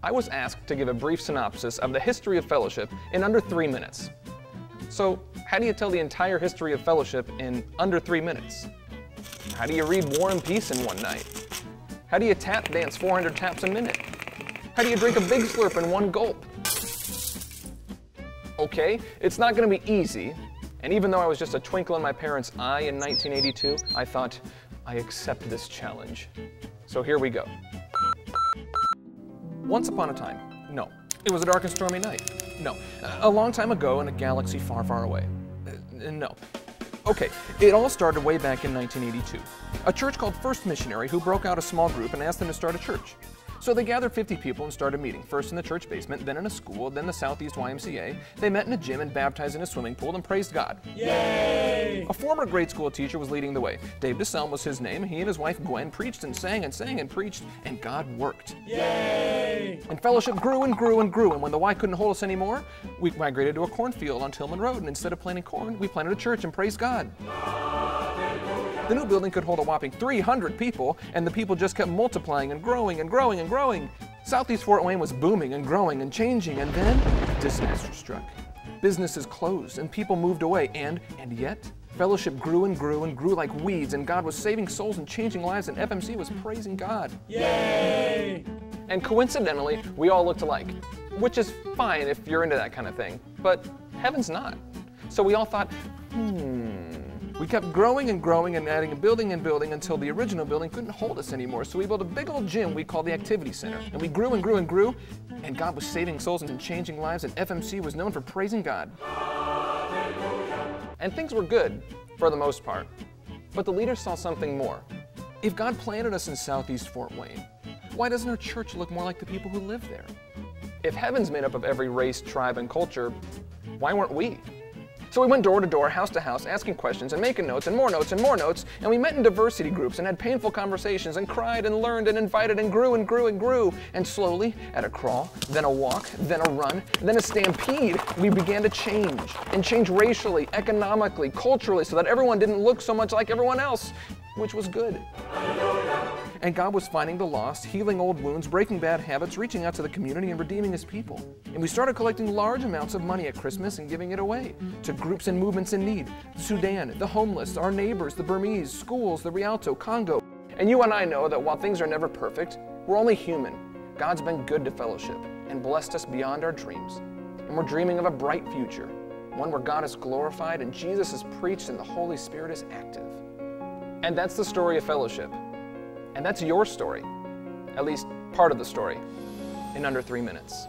I was asked to give a brief synopsis of the history of Fellowship in under 3 minutes. So, how do you tell the entire history of Fellowship in under 3 minutes? How do you read War and Peace in one night? How do you tap dance 400 taps a minute? How do you drink a big slurp in one gulp? Okay, it's not going to be easy, and even though I was just a twinkle in my parents' eye in 1982, I thought, I accept this challenge. So here we go. Once upon a time, no. It was a dark and stormy night, no. A long time ago in a galaxy far, far away, no. Okay, it all started way back in 1982. A church called FMC Missionary who broke out a small group and asked them to start a church. So they gathered 50 people and started meeting, first in the church basement, then in a school, then the Southeast YMCA. They met in a gym and baptized in a swimming pool and praised God. Yay! A former grade school teacher was leading the way. Dave DeSelm was his name. He and his wife Gwen preached and sang and sang and preached, and God worked. Yay! And Fellowship grew and grew and grew, and when the Y couldn't hold us anymore, we migrated to a cornfield on Tillman Road, and instead of planting corn, we planted a church and praised God. The new building could hold a whopping 300 people, and the people just kept multiplying and growing and growing and growing. Southeast Fort Wayne was booming and growing and changing, and then disaster struck. Businesses closed and people moved away, and yet, Fellowship grew and grew and grew like weeds, and God was saving souls and changing lives, and FMC was praising God. Yay! And coincidentally, we all looked alike, which is fine if you're into that kind of thing, but heaven's not. So we all thought, We kept growing and growing and adding a building and building until the original building couldn't hold us anymore. So we built a big old gym we called the Activity Center. And we grew and grew and grew, and God was saving souls and changing lives, and FMC was known for praising God. And things were good, for the most part. But the leaders saw something more. If God planted us in Southeast Fort Wayne, why doesn't our church look more like the people who live there? If heaven's made up of every race, tribe, and culture, why weren't we? So we went door to door, house to house, asking questions and making notes and more notes and more notes, and we met in diversity groups and had painful conversations and cried and learned and invited and grew and grew and grew. And slowly, at a crawl, then a walk, then a run, then a stampede, we began to change. And change racially, economically, culturally, so that everyone didn't look so much like everyone else, which was good. And God was finding the lost, healing old wounds, breaking bad habits, reaching out to the community and redeeming His people. And we started collecting large amounts of money at Christmas and giving it away to groups and movements in need. Sudan, the homeless, our neighbors, the Burmese, schools, the Rialto, Congo. And you and I know that while things are never perfect, we're only human. God's been good to Fellowship and blessed us beyond our dreams. And we're dreaming of a bright future, one where God is glorified and Jesus is preached and the Holy Spirit is active. And that's the story of Fellowship. And that's your story, at least part of the story, in under 3 minutes.